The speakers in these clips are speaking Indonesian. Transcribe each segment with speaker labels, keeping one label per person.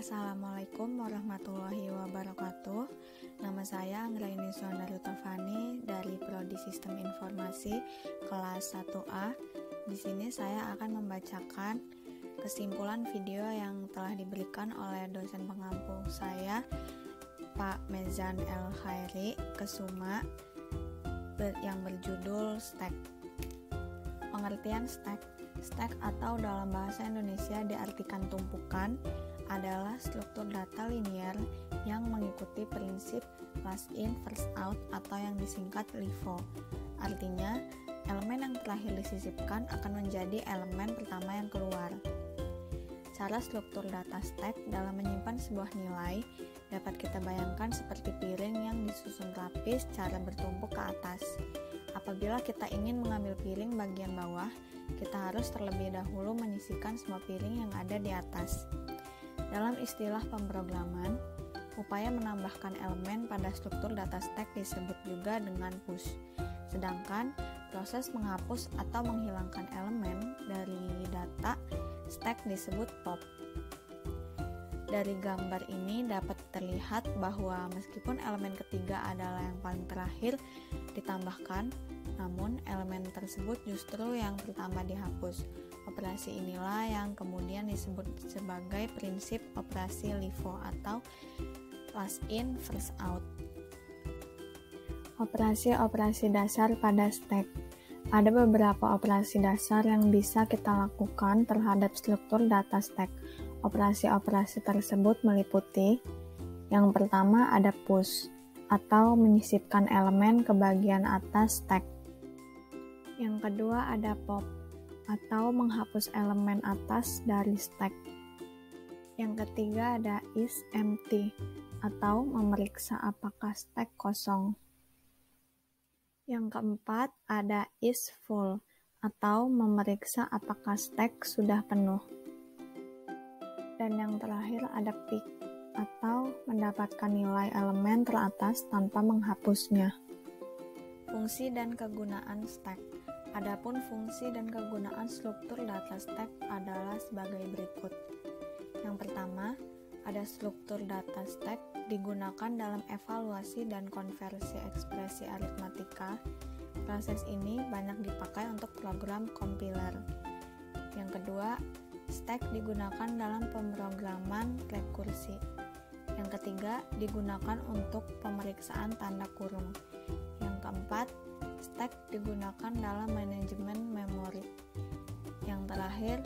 Speaker 1: Assalamualaikum warahmatullahi wabarakatuh. Nama saya Anggraini Sondari Tofani dari Prodi Sistem Informasi kelas 1A. Di sini saya akan membacakan kesimpulan video yang telah diberikan oleh dosen pengampu saya, Pak Mezan El Khairi Kesuma, yang berjudul Stack. Pengertian stack. Stack atau dalam bahasa Indonesia diartikan tumpukan adalah struktur data linear yang mengikuti prinsip last in first out atau yang disingkat LIFO. Artinya, elemen yang terakhir disisipkan akan menjadi elemen pertama yang keluar. Cara struktur data stack dalam menyimpan sebuah nilai dapat kita bayangkan seperti piring yang disusun rapi secara bertumpuk ke atas. Apabila kita ingin mengambil piring bagian bawah, kita harus terlebih dahulu menyisihkan semua piring yang ada di atas. Dalam istilah pemrograman, upaya menambahkan elemen pada struktur data stack disebut juga dengan push. Sedangkan proses menghapus atau menghilangkan elemen dari data stack disebut pop. Dari gambar ini dapat terlihat bahwa meskipun elemen ketiga adalah yang paling terakhir ditambahkan, namun elemen tersebut justru yang pertama dihapus. Operasi inilah yang kemudian disebut sebagai prinsip operasi LIFO atau last in first out. Operasi-operasi dasar pada stack. Ada beberapa operasi dasar yang bisa kita lakukan terhadap struktur data stack. Operasi-operasi tersebut meliputi: yang pertama ada push atau menyisipkan elemen ke bagian atas stack. Yang kedua ada pop atau menghapus elemen atas dari stack. Yang ketiga ada is empty atau memeriksa apakah stack kosong. Yang keempat ada is full atau memeriksa apakah stack sudah penuh. Dan yang terakhir ada pick atau mendapatkan nilai elemen teratas tanpa menghapusnya. Fungsi dan kegunaan stack. Adapun fungsi dan kegunaan struktur data stack adalah sebagai berikut. Yang pertama, ada struktur data stack digunakan dalam evaluasi dan konversi ekspresi aritmatika. Proses ini banyak dipakai untuk program compiler. Yang kedua, stack digunakan dalam pemrograman rekursi. Yang ketiga, digunakan untuk pemeriksaan tanda kurung. Yang keempat, stack digunakan dalam manajemen memori. Yang terakhir,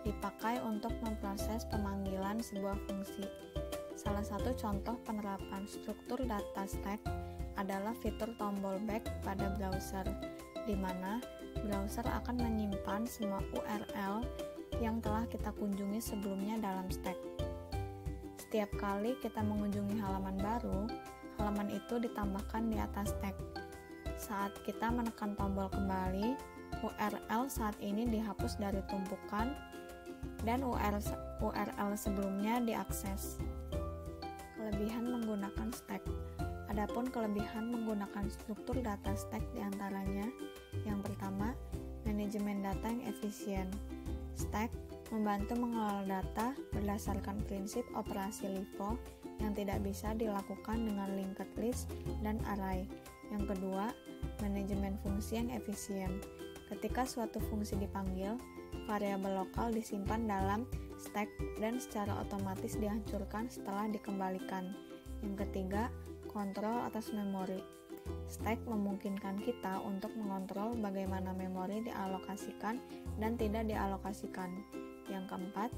Speaker 1: dipakai untuk memproses pemanggilan sebuah fungsi. Salah satu contoh penerapan struktur data stack adalah fitur tombol back pada browser, di mana browser akan menyimpan semua URL yang telah kita kunjungi sebelumnya dalam stack. Setiap kali kita mengunjungi halaman baru, halaman itu ditambahkan di atas stack. Saat kita menekan tombol kembali, URL saat ini dihapus dari tumpukan dan URL sebelumnya diakses. Kelebihan menggunakan stack. Adapun kelebihan menggunakan struktur data stack diantaranya: yang pertama, manajemen data yang efisien. Stack membantu mengelola data berdasarkan prinsip operasi LIFO yang tidak bisa dilakukan dengan linked list dan array. Yang kedua, manajemen fungsi yang efisien. Ketika suatu fungsi dipanggil, variabel lokal disimpan dalam stack dan secara otomatis dihancurkan setelah dikembalikan. Yang ketiga, kontrol atas memori. Stack memungkinkan kita untuk mengontrol bagaimana memori dialokasikan dan tidak dialokasikan. Yang keempat,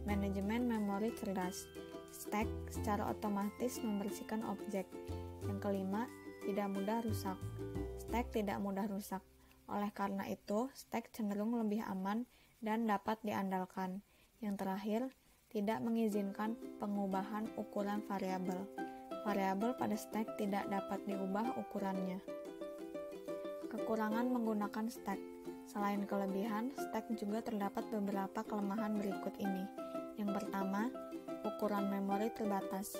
Speaker 1: manajemen memori cerdas. Stack secara otomatis membersihkan objek. Yang kelima, tidak mudah rusak. Stack tidak mudah rusak. Oleh karena itu, stack cenderung lebih aman dan dapat diandalkan. Yang terakhir, tidak mengizinkan pengubahan ukuran variabel. Variabel pada stack tidak dapat diubah ukurannya. Kekurangan menggunakan stack. Selain kelebihan, stack juga terdapat beberapa kelemahan berikut ini. Yang pertama, ukuran memori terbatas.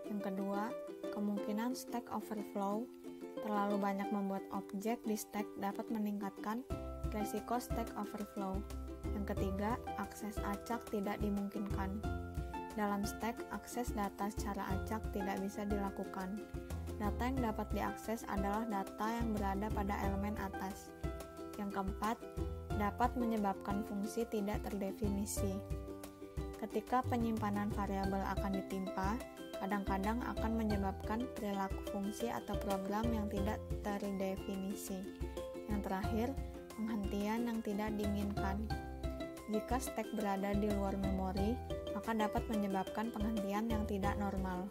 Speaker 1: Yang kedua, kemungkinan stack overflow. Terlalu banyak membuat objek di stack dapat meningkatkan resiko stack overflow. Yang ketiga, akses acak tidak dimungkinkan. Dalam stack, akses data secara acak tidak bisa dilakukan. Data yang dapat diakses adalah data yang berada pada elemen atas. Yang keempat, dapat menyebabkan fungsi tidak terdefinisi. Ketika penyimpanan variabel akan ditimpa, kadang-kadang akan menyebabkan perilaku fungsi atau program yang tidak terdefinisi. Yang terakhir, penghentian yang tidak diinginkan. Jika stack berada di luar memori, maka dapat menyebabkan penghentian yang tidak normal.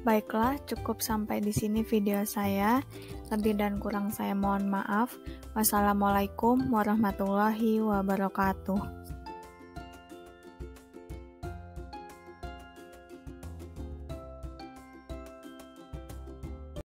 Speaker 1: Baiklah, cukup sampai di sini video saya. Lebih dan kurang saya mohon maaf. Wassalamualaikum warahmatullahi wabarakatuh.